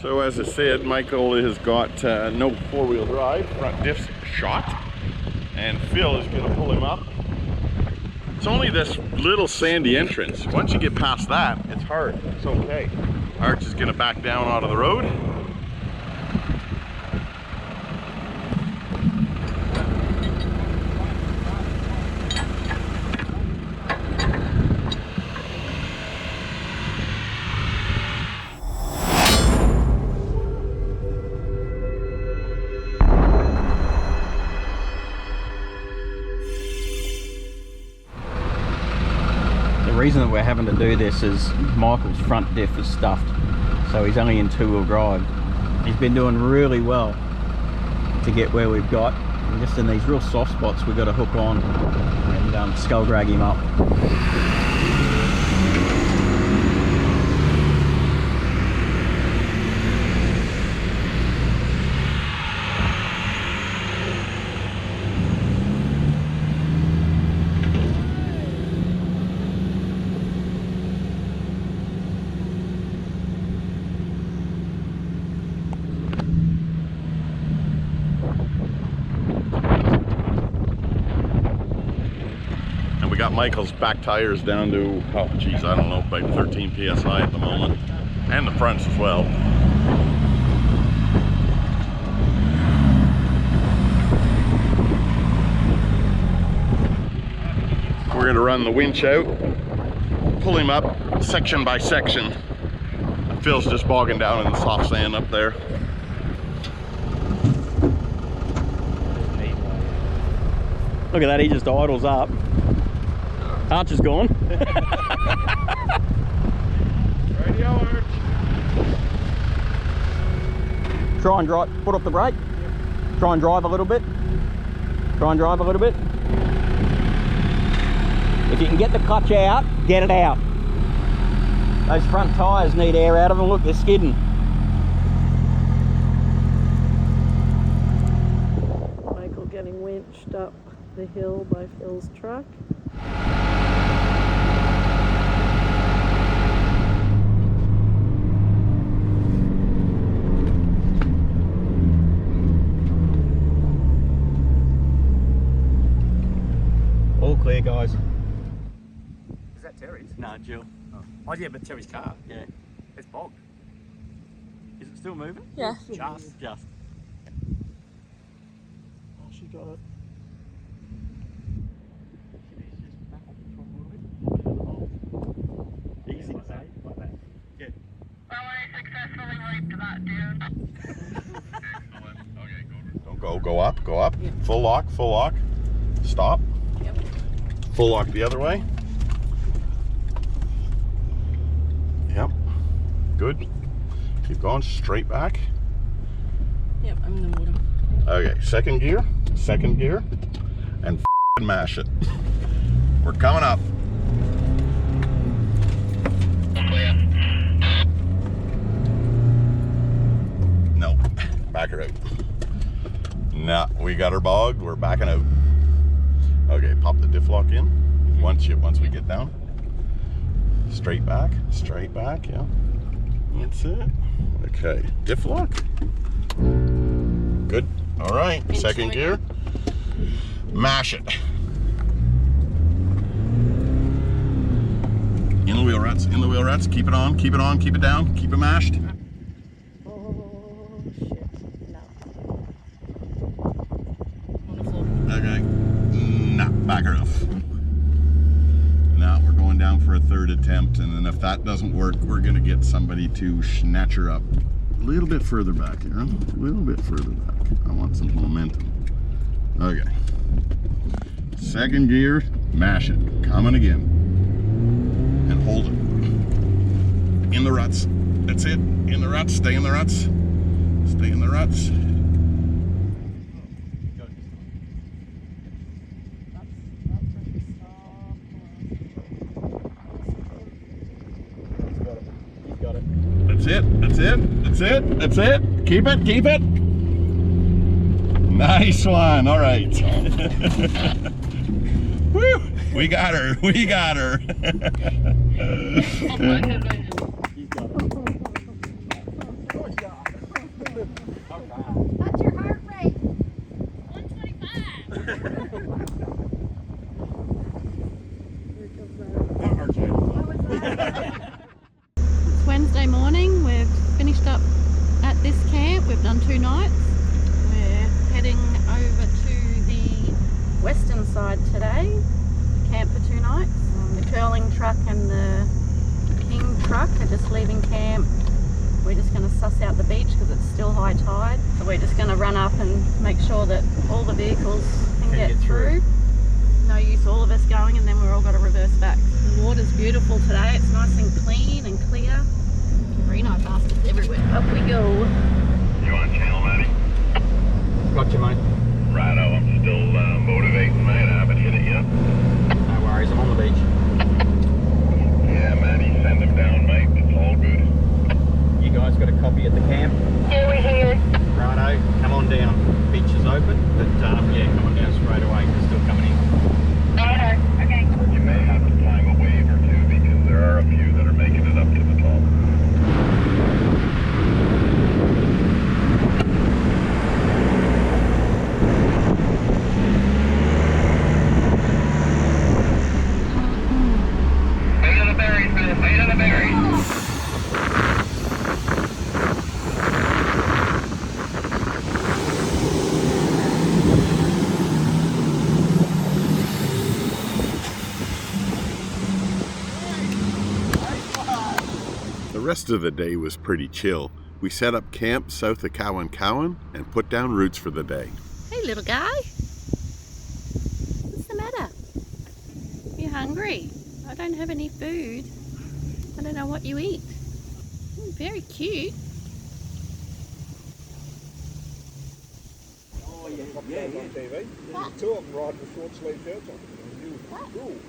So as I said, Michael has got no four-wheel drive, front diff's shot, and Phil is going to pull him up. It's only this little sandy entrance. Once you get past that, it's hard. It's okay. Arch is going to back down out of the road. The reason that we're having to do this is Michael's front diff is stuffed, so he's only in two-wheel drive. He's been doing really well to get where we've got, and just in these real soft spots we've got to hook on and skull drag him up. We got Michael's back tires down to, oh geez, I don't know, about 13 psi at the moment, and the fronts as well. We're going to run the winch out, pull him up section by section. Phil's just bogging down in the soft sand up there. Look at that, he just idles up. Arch is gone. Radio Arch. Try and drive, put off the brake. Try and drive a little bit. Try and drive a little bit. If you can get the clutch out, get it out. Those front tyres need air out of them. Look, they're skidding. Michael getting winched up the hill by Phil's truck. All clear, guys. Is that Terry's? No, Jill. Oh yeah, but Terry's car. Yeah. It's bogged. Is it still moving? Yeah. Just. Just. Oh, she got it. Easy. Like that. Like that. Yeah. Well, I successfully wiped that dude. Don't go up, go up. Yeah. Full lock, stop. Yep. Full lock the other way. Yep, good. Keep going, straight back. Yep, I'm in the water. Okay, second gear, and mash it. We're coming up. No, back her out. Nah, we got her bogged, we're backing out. Okay, pop the diff lock in. Once we get down. Straight back, yeah. That's it. Okay, diff lock. Good. All right, second gear. Mash it. In the wheel ruts, keep it on, keep it down, keep it mashed. Oh, shit. No. Okay. Nah, back her off. Now we're going down for a third attempt, and then if that doesn't work, we're gonna get somebody to snatch her up. A little bit further back, Aaron. A little bit further back. I want some momentum. Okay. Second gear, mash it. Coming again. And hold it. In the ruts. That's it. In the ruts. Stay in the ruts. Stay in the ruts. That's it. Keep it. Nice one. All right. Woo! We got her. What's your heart rate? 125. It's Wednesday morning. We've finished up at this camp. We've done 2 nights. We're heading over to the western side today. Camp for 2 nights. The curling truck and the king truck are just leaving camp. We're just going to suss out the beach because it's still high tide. So we're just going to run up and make sure that all the vehicles can get through. No use all of us going and then we're all got to reverse back. The water's beautiful today. It's nice and clean and clear. Reno bastards everywhere. Up we go. You on channel, Matty? Gotcha, mate. Righto, I'm still motivating, mate. I haven't hit it yet. No worries, I'm on the beach. Yeah, Matty, send him down, mate. It's all good. You guys got a copy at the camp? Here we hear. Righto, come on down. Beach is open, but yeah, come on down straight away. We're still coming in. Okay. You may have to time a wave or two because there are a few that are making it up to the top. Wait on the berries, man. Wait on the berries. The rest of the day was pretty chill. We set up camp south of Cowan Cowan and put down roots for the day. Hey little guy. What's the matter? You hungry? I don't have any food. I don't know what you eat. Very cute. On TV. There's 2 of them riding with short sleeve shirts on.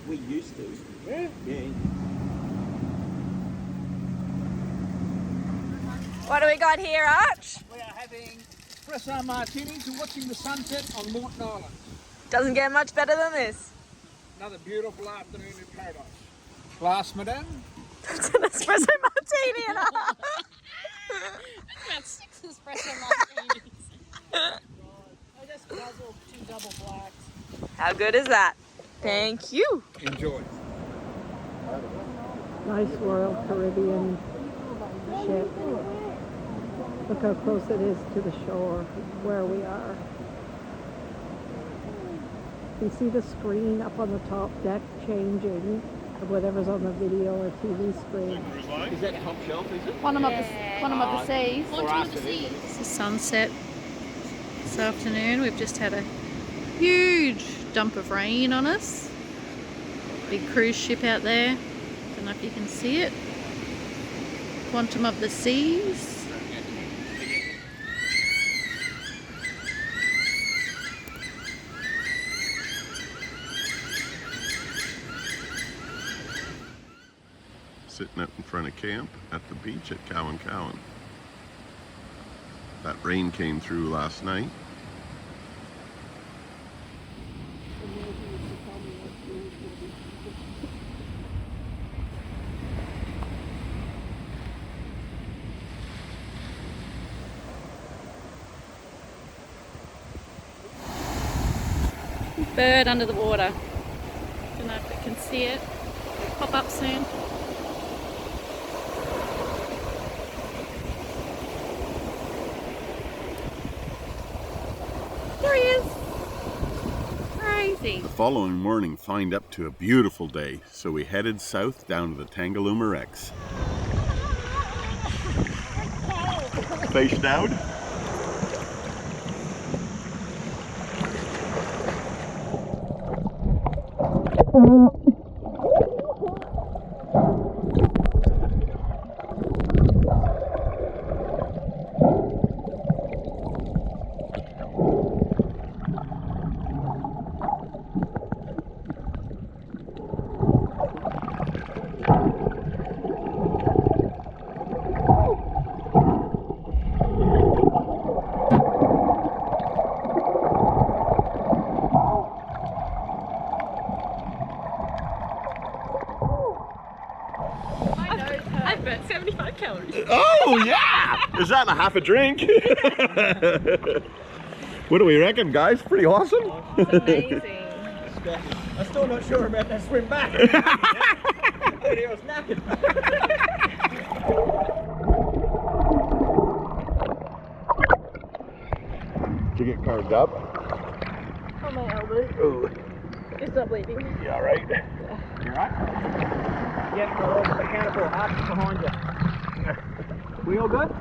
We used to. Yeah. Yeah. What do we got here, Arch? We are having espresso martinis and watching the sunset on Moreton Island. Doesn't get much better than this. Another beautiful afternoon in paradise. Glass, madame. It's an espresso martini and a half. About 6 espresso martinis. I just guzzled 2 double blacks. How good is that? Thank you. Enjoy. Nice Royal Caribbean ship. Look how close it is to the shore where we are. You see the screen up on the top deck changing of whatever's on the video or TV screen. Is that top shelf, is it? Quantum of the seas. It's the sunset this afternoon. We've just had a huge dump of rain on us. Big cruise ship out there. Don't know if you can see it. Quantum of the seas. Sitting out in front of camp at the beach at Cowan Cowan. That rain came through last night. Bird under the water. Don't know if you can see it. It'll pop up soon. There he is. Crazy. The following morning find up to a beautiful day, so we headed south down to the Tangalooma Wrecks. Face down. half a drink. What do we reckon, guys? Pretty awesome. Amazing. I'm still not sure about that swim back. I was knackered. Did you get carved up? On my elbow. Oh, It's not bleeding. you all right? You alright? Yep, got all the mechanical arcs behind you. We all good?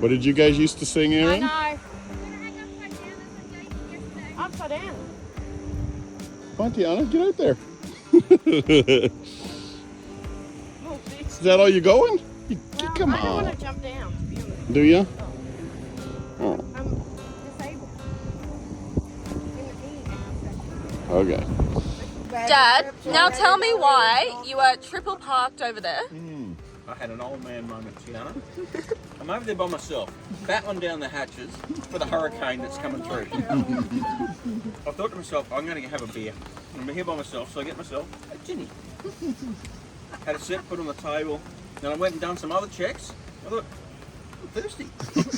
What did you guys used to sing, Aaron? I know. Upside down. Come on, Tiana, get out there. Oh, bitch. Is that all you going? Come I don't on. want to jump down, to be honest. Do you? Oh, I'm disabled. okay. Dad, now tell me why you are triple parked over there. I had an old man moment, Tiana. I'm over there by myself, battling down the hatches for the hurricane that's coming through. I thought to myself, I'm going to have a beer. I'm here by myself, so I get myself a ginny. Had a sip, put on the table. Then I went and done some other checks. I thought, I'm thirsty.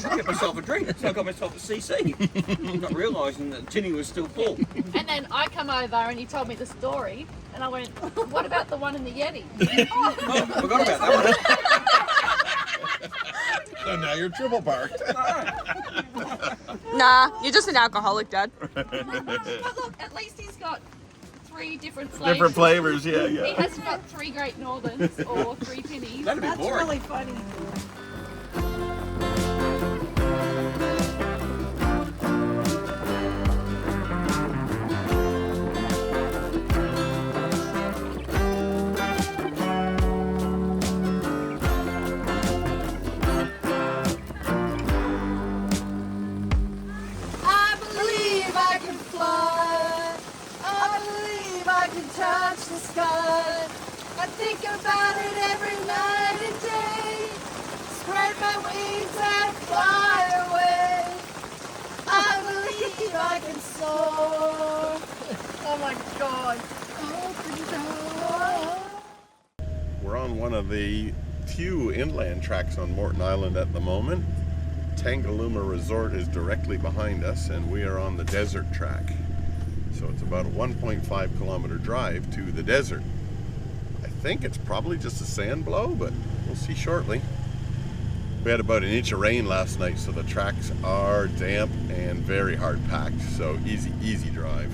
I get myself a drink, so I got myself a CC. Not realising that ginny was still full. And then I come over and he told me the story, and I went, what about the one in the Yeti? Oh, forgot about that So now you're triple parked. one. Nah, you're just an alcoholic, Dad. But look, at least he's got 3 different flavors. Different flavors, yeah, He yeah. hasn't got 3 Great Northerns or 3 pennies. That'd be That's boring. really funny. I believe I can fly. I believe I can touch the sky. I think about it every night and day. Spread my wings and fly away. I believe I can soar. Oh my God. Open door. We're on one of the few inland tracks on Moreton Island at the moment. Tangalooma Resort is directly behind us, and we are on the desert track. So it's about a 1.5 kilometer drive to the desert. I think it's probably just a sand blow, but we'll see shortly. We had about an inch of rain last night, so the tracks are damp and very hard packed, so easy drive.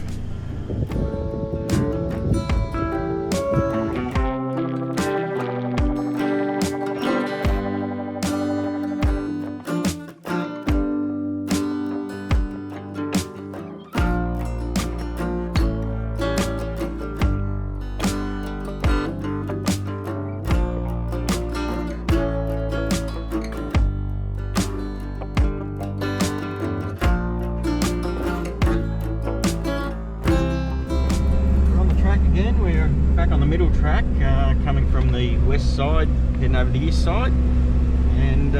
west side, heading over the east side, and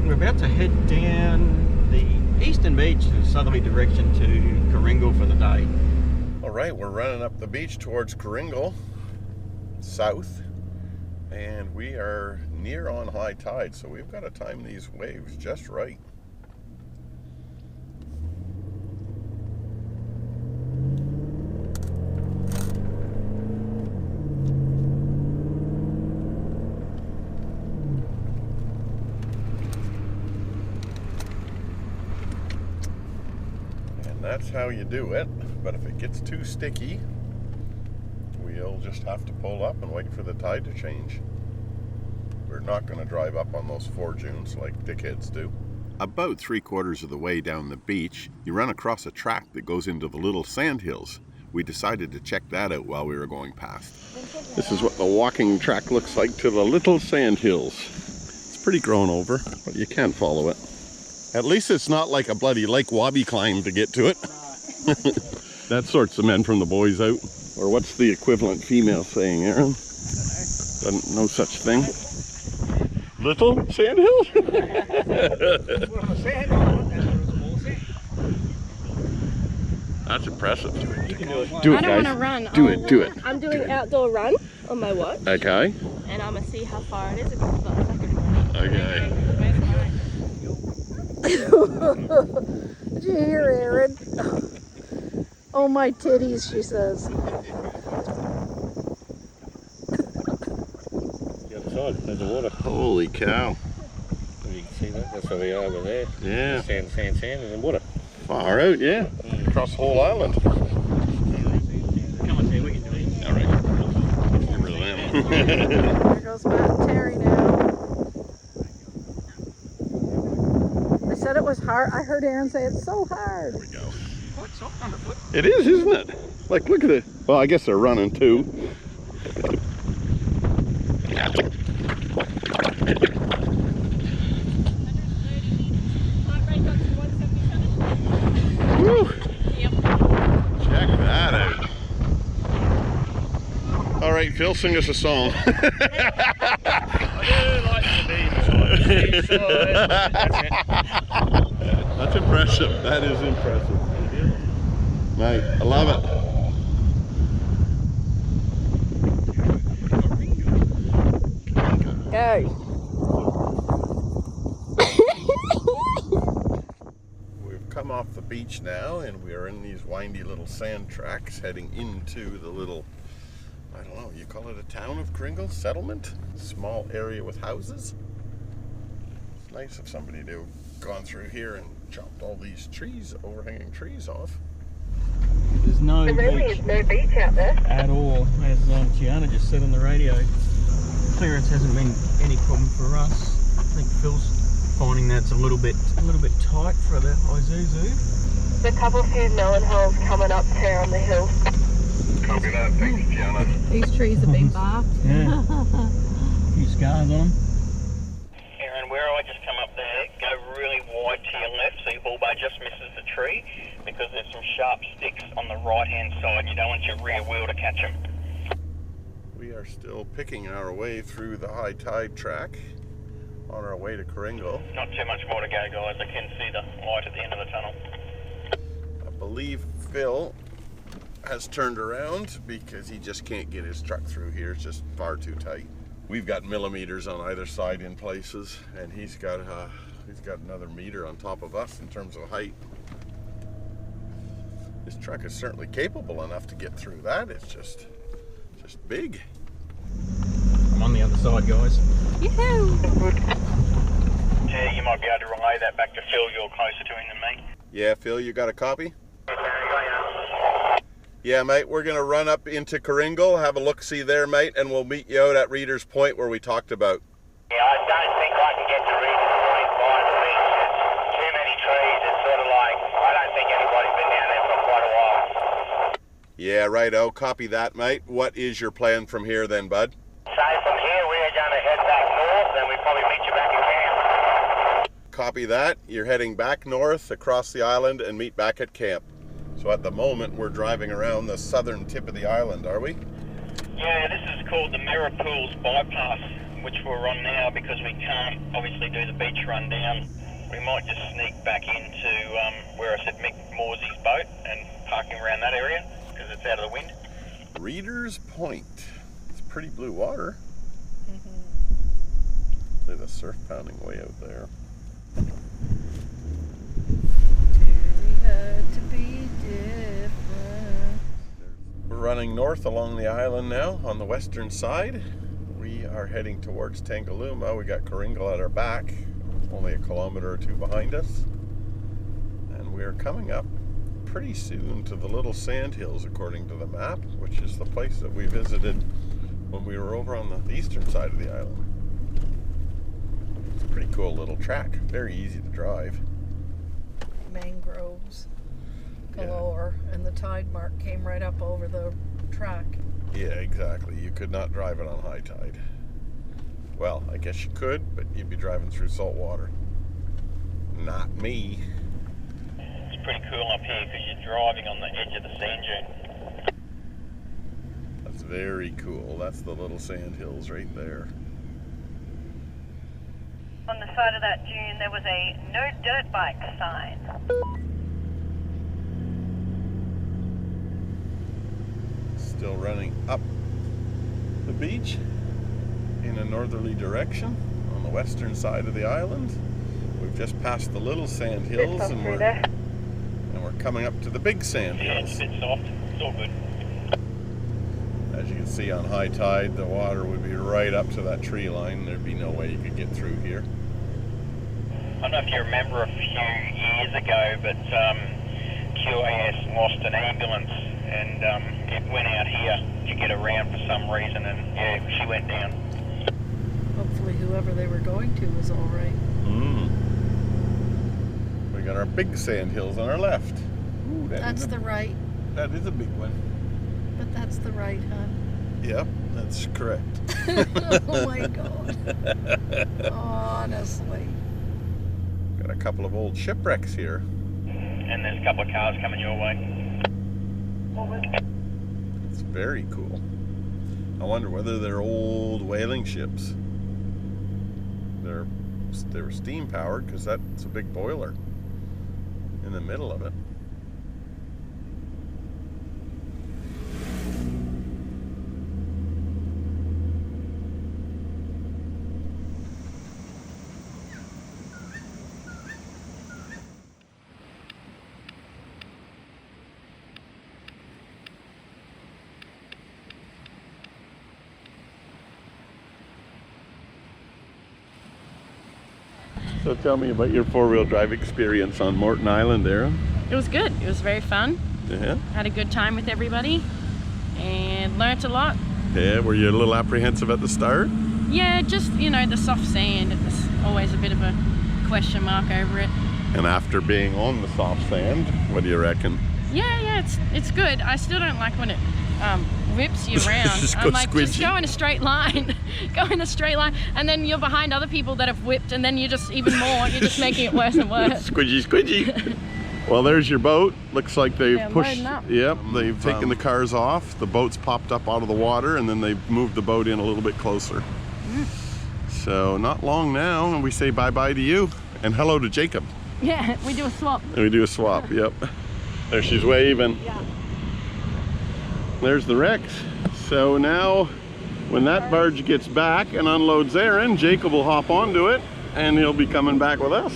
we're about to head down the eastern beach in a southerly direction to Coringal for the day. All right, we're running up the beach towards Coringal, south, and we are near on high tide, so we've got to time these waves just right. That's how you do it, but if it gets too sticky, we'll just have to pull up and wait for the tide to change. We're not going to drive up on those foredunes like dickheads do. About 3/4 of the way down the beach, you run across a track that goes into the little sand hills. We decided to check that out while we were going past. This is what the walking track looks like to the little sand hills. It's pretty grown over, but you can follow it. At least it's not like a bloody Lake Wabi climb to get to it. That sorts the men from the boys out. Or what's the equivalent female saying, Aaron? Doesn't no such thing. Little sandhill? That's impressive. You can do it. Do it, I don't guys. want to run. Do it, do it. I'm doing outdoor run on my watch. Okay. And I'm going to see how far it is. It's about a second run. Okay. Did you hear Aaron? Oh my titties, she says. The other side, there's the water. Holy cow. You can see that. That's where we are over there. Yeah. Sand, and then water. Far out, yeah. Across the whole island. Come on, Tim, we can do it. All right. Get rid of them. There goes Matt and Terry now. They said it was hard. I heard Aaron say it's so hard. There we go. It is, isn't it? Like, look at it. Well, I guess they're running too. Woo. Check that out. All right, Phil, sing us a song. I do like the beach. That's impressive. That is impressive. Mate, I love it. Go. We've come off the beach now and we are in these windy little sand tracks heading into the little, I don't know, you call it a town of Coringal? Settlement? Small area with houses? It's nice if somebody had gone through here and chopped all these trees, overhanging trees off. There's no There really beach is no beach out there. at all, as Gianna just said on the radio. Clearance hasn't been any problem for us. I think Phil's finding that's a little bit tight for the Isuzu. There's a couple few melon holes coming up there on the hill. Copy that, thanks, Gianna. These trees have been barked. Yeah. A few scars on them. Aaron, where I just come up there, go really wide to your left so your bull bar just misses the tree, because there's some sharp sticks on the right hand side. You don't want your rear wheel to catch them. We are still picking our way through the high tide track on our way to Coringal. Not too much more to go, guys. I can see the light at the end of the tunnel. I believe Phil has turned around because he just can't get his truck through here. It's just far too tight. We've got millimeters on either side in places, and he's got another meter on top of us in terms of height. This truck is certainly capable enough to get through that. It's just big. I'm on the other side, guys. Yoo-hoo! Yeah, you might be able to relay that back to Phil. You're closer to him than me. Yeah, Phil, you got a copy? Yeah, mate, we're going to run up into Coringal, have a look-see there, mate, and we'll meet you out at Reader's Point where we talked about. Yeah, I don't think I can get to Reader's Point by the beach. There's too many trees. It's sort of like, I don't think anybody's been down there for quite a while. Yeah, righto, copy that, mate. What is your plan from here then, bud? So from here, we're going to head back north, and we probably meet you back at camp. Copy that. You're heading back north across the island and meet back at camp. So at the moment, we're driving around the southern tip of the island, are we? Yeah, Yeah, this is called the Mirror Pools bypass, which we're on now because we can't obviously do the beach run down. We might just sneak back into where I said Mick Morsey's boat and parking around that area because it's out of the wind. Reader's Point. It's pretty blue water. There's a surf pounding way out there. We had to be different. We're running north along the island now on the western side. We are heading towards Tangalooma. We got Coringal at our back, only a kilometer or two behind us. And we are coming up pretty soon to the little sand hills according to the map, which is the place that we visited when we were over on the eastern side of the island. It's a pretty cool little track, very easy to drive. Mangroves galore, and the tide mark came right up over the track. Yeah, exactly. You could not drive it on high tide. Well, I guess you could, but you'd be driving through salt water. Not me. It's pretty cool up here because you're driving on the edge of the sand dune. That's very cool. That's the little sand hills right there. On the side of that dune, there was a no dirt bike sign. Still running up the beach in a northerly direction on the western side of the island. We've just passed the little sand hills and we're coming up to the big sand Yeah, it's hills. a bit soft. It's all good. As you can see, on high tide, the water would be right up to that tree line. There'd be no way you could get through here. I don't know if you remember a few years ago, but QAS lost an ambulance and it went out here to get around for some reason, and yeah, she went down. Hopefully whoever they were going to was all right. We got our big sand hills on our left. Ooh, That's the right, That is a big one. but that's the right, huh? Yep, that's correct. Oh my God. Honestly. Got a couple of old shipwrecks here. And there's a couple of cars coming your way. It's very cool. I wonder whether they're old whaling ships. They were steam powered because that's a big boiler in the middle of it. So tell me about your four-wheel drive experience on Moreton Island, Aaron. It was good. It was very fun. Yeah. Had a good time with everybody and learnt a lot. Yeah, were you a little apprehensive at the start? Yeah, just, you know, the soft sand. It was always a bit of a question mark over it. And after being on the soft sand, what do you reckon? Yeah, it's good. I still don't like when it whips you around. Just I'm go like, just squidgy. go in a straight line. Go in a straight line. And then you're behind other people that have whipped, and then you're just even more, you're just making it worse and worse. Squidgy. Well, there's your boat. Looks like they've pushed. loading up. Yep, they've taken the cars off. The boat's popped up out of the water, and then they've moved the boat in a little bit closer. So not long now, and we say bye-bye to you, and hello to Jacob. Yeah, we do a swap. And we do a swap. Yep. There she's waving. Yeah. There's the wrecks. So now, when that barge gets back and unloads Aaron, Jacob will hop onto it, and he'll be coming back with us.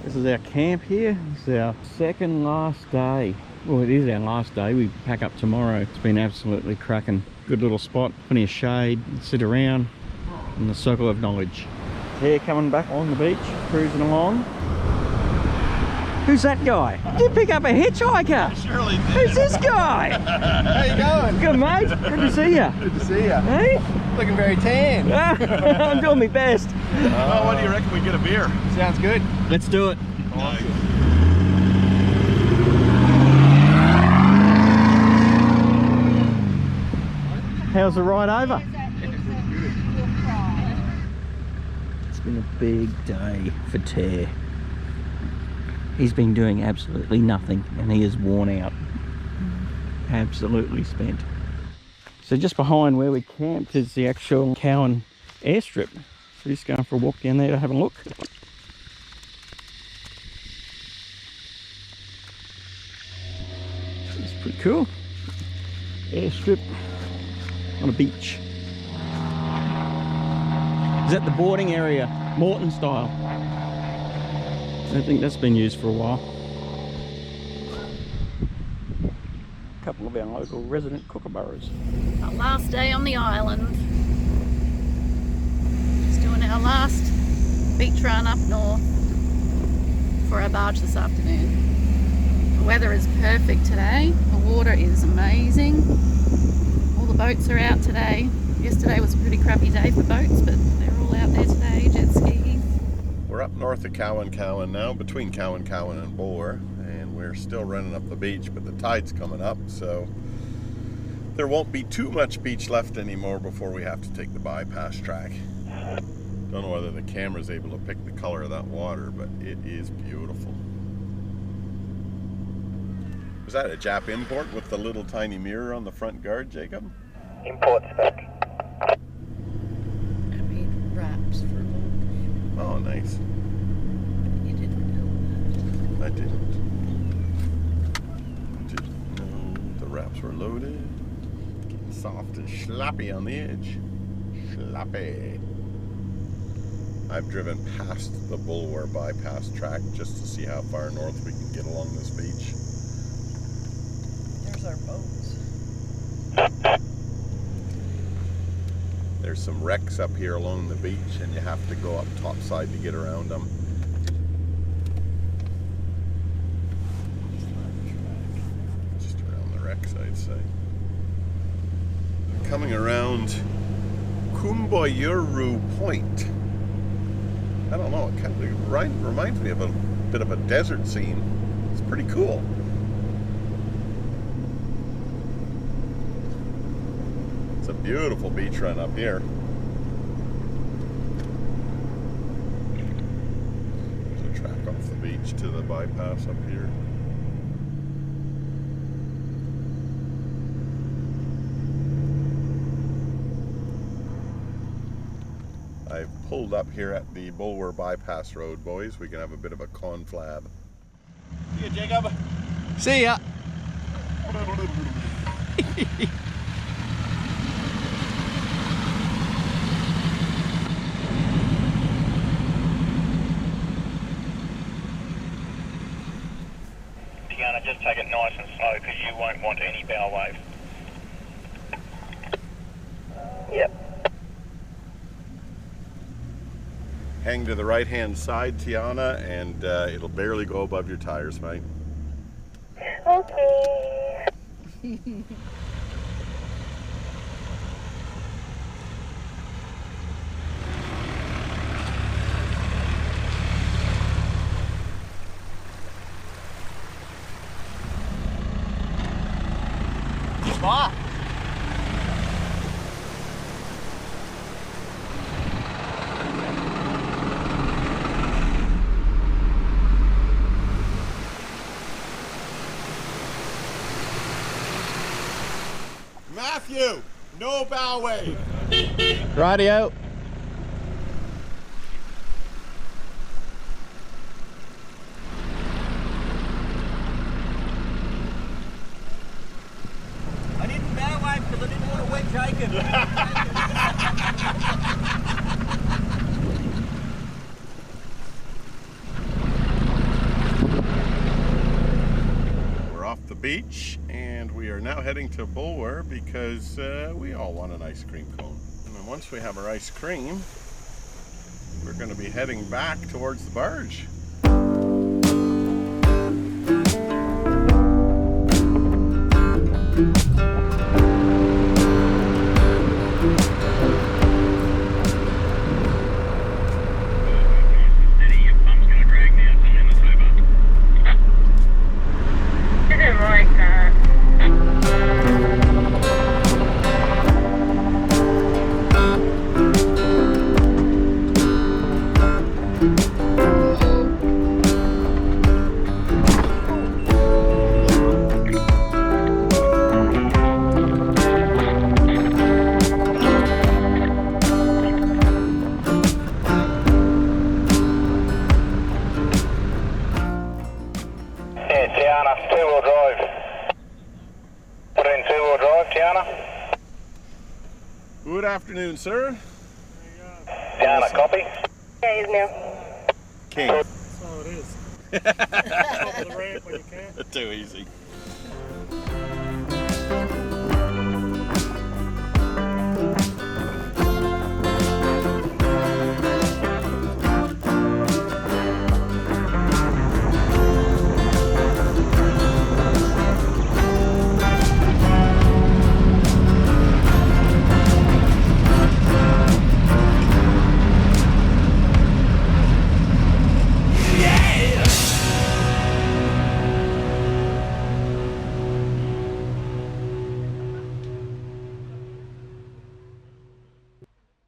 This is our camp here. It's our second last day. Well, it is our last day. We pack up tomorrow. It's been absolutely cracking. Good little spot, plenty of shade, sit around in the circle of knowledge. Here coming back on the beach, cruising along. Who's that guy? Did you pick up a hitchhiker? Surely did. Who's this guy? How you going? Good, mate. Good to see you. Good to see you. Hey? Looking very tan. I'm doing my best. Well, what do you reckon we get a beer? Sounds good. Let's do it. How's the ride over? It's been a big day for Tear. He's been doing absolutely nothing and he is worn out. Absolutely spent. So just behind where we camped is the actual Cowan airstrip. So just going for a walk down there to have a look. It's pretty cool. Airstrip on a beach. Is that the boarding area? Moreton style. I don't think that's been used for a while. A couple of our local resident kookaburras. Our last day on the island. Just doing our last beach run up north for our barge this afternoon. The weather is perfect today. The water is amazing. All the boats are out today. Yesterday was a pretty crappy day for boats, but they're all out there today, jet skis. We're up north of Cowan now, between Cowan and Bulwer, and we're still running up the beach, but the tide's coming up, so there won't be too much beach left anymore before we have to take the bypass track. Don't know whether the camera's able to pick the color of that water, but it is beautiful. Was that a Jap import with the little tiny mirror on the front guard, Jacob? Import spec. Wraps for Oh, nice. you didn't know that. I didn't know the wraps were loaded. Getting soft and slappy on the edge. Slappy. I've driven past the Bulwer bypass track just to see how far north we can get along this beach. There's our boats. There's some wrecks up here along the beach, and you have to go up topside to get around them. Just around the wrecks, I'd say. Coming around Kumboyuru Point. I don't know, it kind of reminds me of a bit of a desert scene. It's pretty cool. It's a beautiful beach run up here. There's a track off the beach to the bypass up here. I've pulled up here at the Bulwer Bypass Road, boys. We can have a bit of a conflab. See ya, Jacob. See ya. Tiana, just take it nice and slow because you won't want any bow wave. Yep. Hang to the right-hand side, Tiana, and it'll barely go above your tires, mate. Okay. Wow. Matthew, no bow wave. Rightio. I didn't bow wave because I didn't want to wet Jacob. We're off the beach, and we are now heading to Bulwer because we all want an ice cream cone. And then once we have our ice cream, we're going to be heading back towards the barge. Good afternoon, sir. Down a copy. Days now. Okay. That's all it is. Top of the ramp when you can. Too easy.